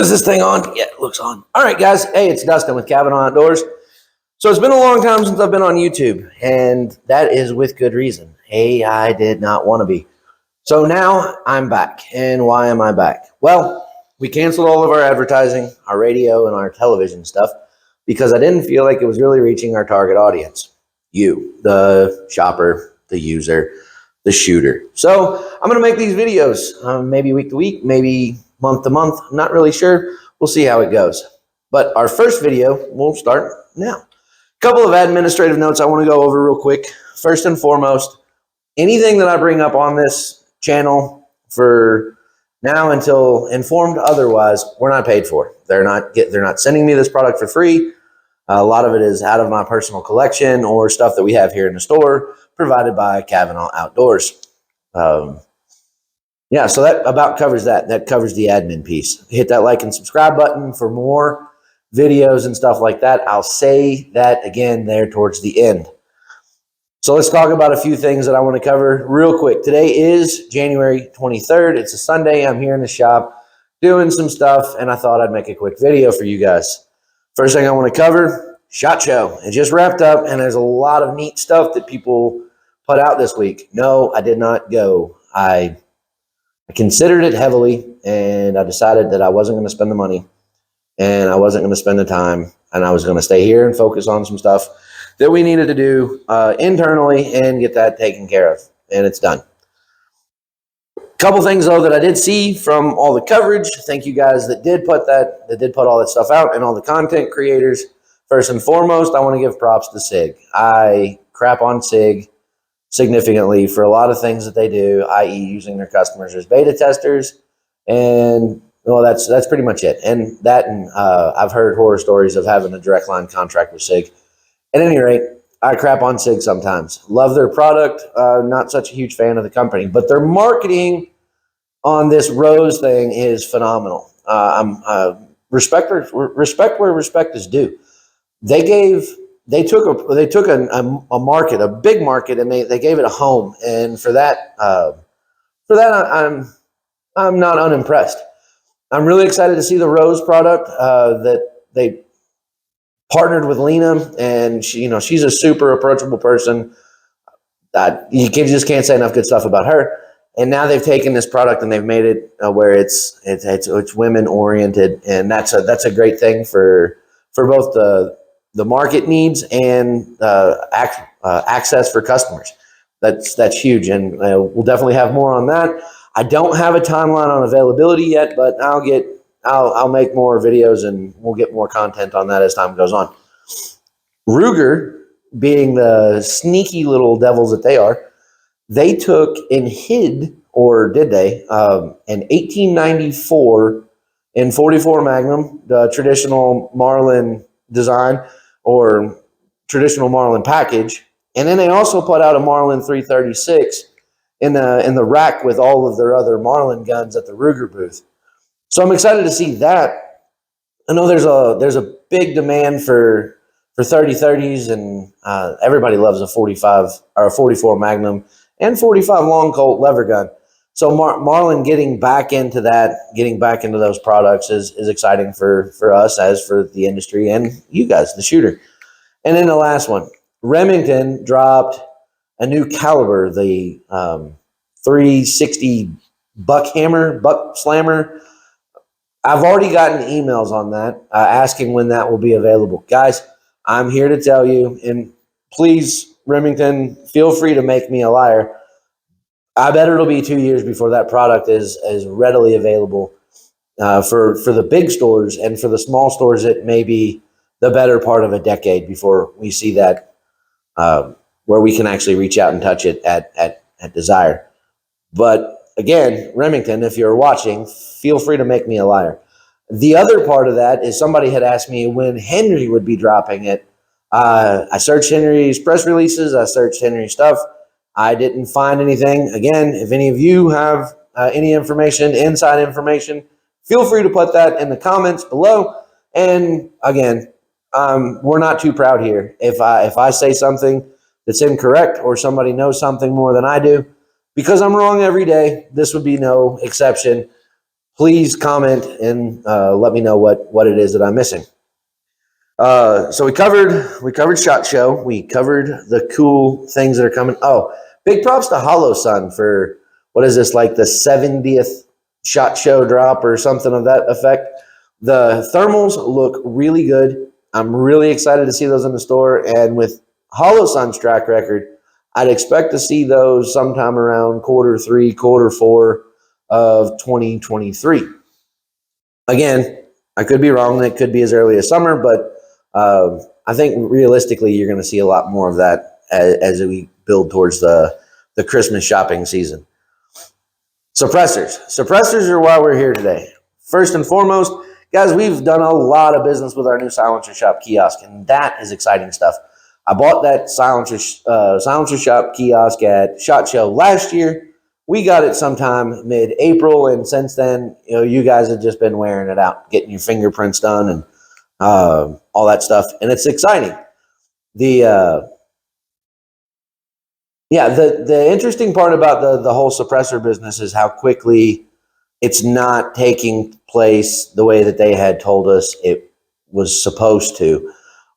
Is this thing on? Yeah, it looks on. All right, guys. Hey, it's Dustin with Kavanaugh Outdoors. So it's been a long time since I've been on YouTube, and that is with good reason. Hey, I did not want to be. So now I'm back. And why am I back? Well, we canceled all of our advertising, our radio, and our television stuff because I didn't feel like it was really reaching our target audience. You, the shopper, the user, the shooter. So I'm going to make these videos, maybe week to week, maybe month to month. I'm not really sure. We'll see how it goes. But our first video will start now. A couple of administrative notes I want to go over real quick. First and foremost, anything that I bring up on this channel for now until informed otherwise, we're not paid for. They're not sending me this product for free. A lot of it is out of my personal collection or stuff that we have here in the store provided by Kavanaugh Outdoors. Yeah, so that about covers that. That covers the admin piece. Hit that like and subscribe button for more videos and stuff like that. I'll say that again there towards the end. So let's talk about a few things that I want to cover real quick. Today is January 23rd. It's a Sunday. I'm here in the shop doing some stuff, and I thought I'd make a quick video for you guys. First thing I want to cover, SHOT Show. It just wrapped up, and there's a lot of neat stuff that people put out this week. No, I did not go. I considered it heavily, and I decided that I wasn't going to spend the money, and I wasn't going to spend the time, and I was going to stay here and focus on some stuff that we needed to do internally and get that taken care of, and it's done. Couple things though that I did see from all the coverage. Thank you guys that did put all that stuff out, and all the content creators. First and foremost, I want to give props to SIG. I crap on SIG significantly for a lot of things that they do, i.e. using their customers as beta testers, and well, that's pretty much it. And I've heard horror stories of having a direct line contract with SIG. At any rate, I crap on SIG sometimes. Love their product, not such a huge fan of the company, but their marketing on this Rose thing is phenomenal. Respect where respect is due. They took a market, a big market, and they gave it a home. And for that, I'm not unimpressed. I'm really excited to see the Rose product that they partnered with Lena, and she's a super approachable person. Just can't say enough good stuff about her. And now they've taken this product and they've made it where it's women oriented, and that's a great thing for both the market needs and access for customers. That's huge, and we'll definitely have more on that. I don't have a timeline on availability yet, but I'll make more videos and we'll get more content on that as time goes on. Ruger, being the sneaky little devils that they are, they took and hid, or did they, an 1894 in .44 Magnum, the traditional Marlin design or traditional Marlin package, and then they also put out a Marlin 336 in the rack with all of their other Marlin guns at the Ruger booth. So I'm excited to see that. I know there's a big demand for 30-30s, and everybody loves a 45 or a 44 Magnum and 45 long Colt lever gun. So Marlin getting back into those products is exciting for us, as for the industry and you guys, the shooter. And then the last one, Remington dropped a new caliber, the 360 buck slammer. I've already gotten emails on that asking when that will be available. Guys, I'm here to tell you, and please, Remington, feel free to make me a liar. I bet it'll be 2 years before that product is readily available for the big stores, and for the small stores, it may be the better part of a decade before we see that where we can actually reach out and touch it at desire. But again, Remington, if you're watching, feel free to make me a liar. The other part of that is somebody had asked me when Henry would be dropping it. I searched Henry's press releases. I searched Henry's stuff. I didn't find anything. Again, if any of you have any information, inside information, feel free to put that in the comments below. And again, we're not too proud here. If I say something that's incorrect, or somebody knows something more than I do, because I'm wrong every day, this would be no exception. please comment and let me know what it is that I'm missing. So we covered SHOT Show. We covered the cool things that are coming. Oh, big props to Holosun for, what is this, like the 70th SHOT Show drop or something of that effect. The thermals look really good. I'm really excited to see those in the store. And with Holosun's track record, I'd expect to see those sometime around Q3, Q4 of 2023. Again, I could be wrong. It could be as early as summer, but I think realistically, you're going to see a lot more of that as we build towards the Christmas shopping season. Suppressors are why we're here today. First and foremost, guys, we've done a lot of business with our new Silencer Shop kiosk, and that is exciting stuff. I bought that Silencer Shop kiosk at SHOT Show last year. We got it sometime mid-April, and since then, you guys have just been wearing it out, getting your fingerprints done and all that stuff, and it's exciting. The interesting part about the whole suppressor business is how quickly it's not taking place the way that they had told us it was supposed to.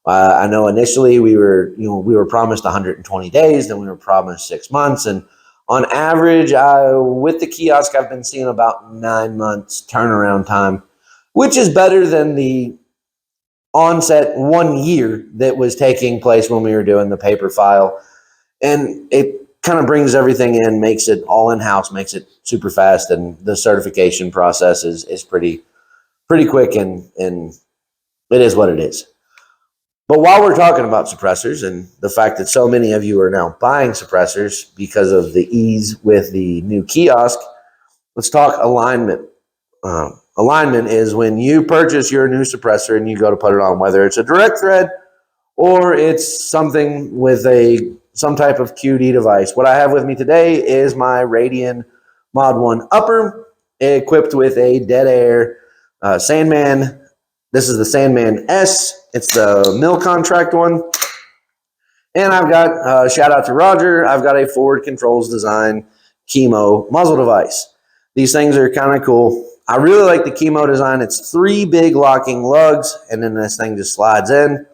I know initially we were promised 120 days, then we were promised 6 months, and on average, with the kiosk, I've been seeing about 9 months turnaround time, which is better than the onset 1 year that was taking place when we were doing the paper file. And it kind of brings everything in, makes it all in-house, makes it super fast, and the certification process is pretty quick, and it is what it is. But while we're talking about suppressors and the fact that so many of you are now buying suppressors because of the ease with the new kiosk, let's talk alignment. Alignment is when you purchase your new suppressor and you go to put it on, whether it's a direct thread or it's something with some type of QD device. What I have with me today is my Radian Mod 1 upper, equipped with a dead air Sandman. This is the Sandman S. It's the mill contract one. And I've got, shout out to Roger, I've got a Ford Controls Design Chemo muzzle device. These things are kind of cool. I really like the Chemo design. It's 3 big locking lugs, and then this thing just slides in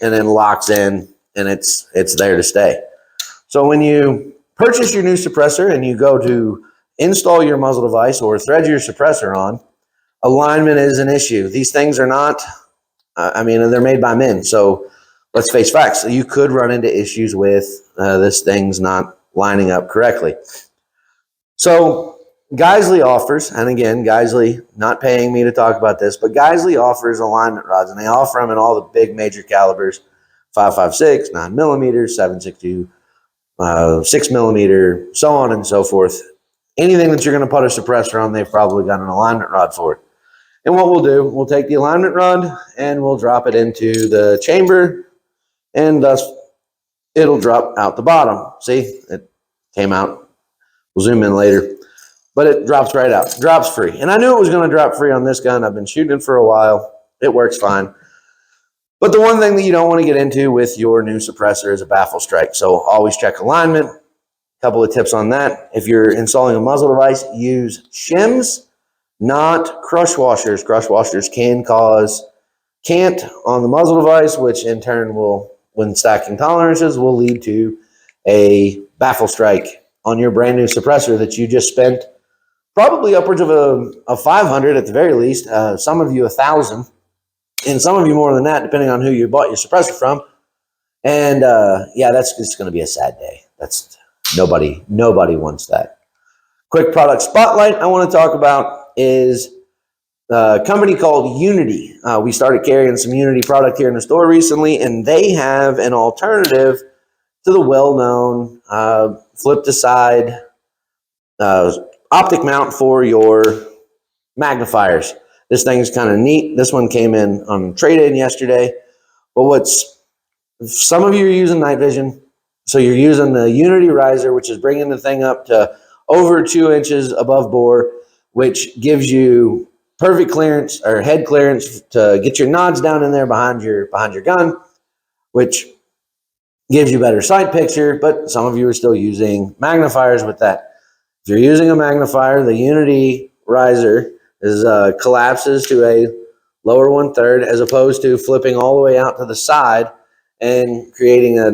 and then locks in, and it's there to stay. So when you purchase your new suppressor and you go to install your muzzle device or thread your suppressor on, alignment is an issue. These things are not, they're made by men. So let's face facts. You could run into issues with this thing's not lining up correctly. So Geisley offers, and again, Geisley not paying me to talk about this, but Geisley offers alignment rods, and they offer them in all the big major calibers, 5.56, 9mm, 7.62, 6mm, so on and so forth. Anything that you're going to put a suppressor on, they've probably got an alignment rod for it. And what we'll do, we'll take the alignment rod and we'll drop it into the chamber, and thus it'll drop out the bottom. See, it came out. We'll zoom in later. But it drops right out, drops free. And I knew it was going to drop free on this gun. I've been shooting it for a while. It works fine. But the one thing that you don't want to get into with your new suppressor is a baffle strike. So always check alignment. A couple of tips on that. If you're installing a muzzle device, use shims, not crush washers. Crush washers can cause cant on the muzzle device, which in turn will, when stacking tolerances, will lead to a baffle strike on your brand new suppressor that you just spent probably upwards of a 500 at the very least. Some of you 1,000, and some of you more than that, depending on who you bought your suppressor from. And that's just going to be a sad day. That's nobody wants that. Quick product spotlight I want to talk about is a company called Unity. We started carrying some Unity product here in the store recently, and they have an alternative to the well-known flip to side optic mount for your magnifiers. This thing's kind of neat. This one came in on trade-in yesterday. But some of you are using night vision, so you're using the Unity riser, which is bringing the thing up to over 2 inches above bore, which gives you perfect clearance or head clearance to get your nods down in there behind your gun, which gives you better sight picture. But some of you are still using magnifiers with that. If you're using a magnifier, the Unity riser is collapses to a lower 1/3 as opposed to flipping all the way out to the side and creating a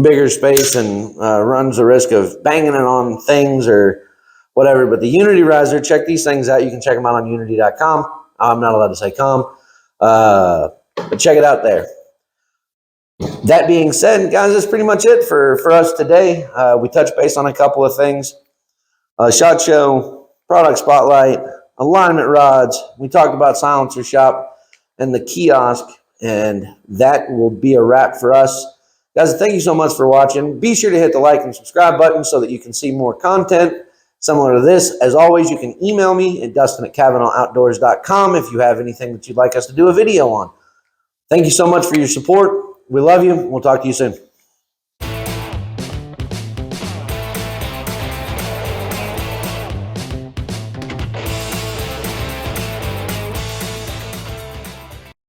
bigger space and runs the risk of banging it on things or whatever. But the Unity riser, check these things out. You can check them out on unity.com. I'm not allowed to say com, but check it out there. That being said, guys, that's pretty much it for us today. We touched base on a couple of things. SHOT Show, product spotlight, alignment rods. We talked about Silencer Shop and the kiosk, and that will be a wrap for us. Guys, thank you so much for watching. Be sure to hit the like and subscribe button so that you can see more content similar to this. As always, you can email me at dustin@CavanaughOutdoors.com if you have anything that you'd like us to do a video on. Thank you so much for your support. We love you. We'll talk to you soon.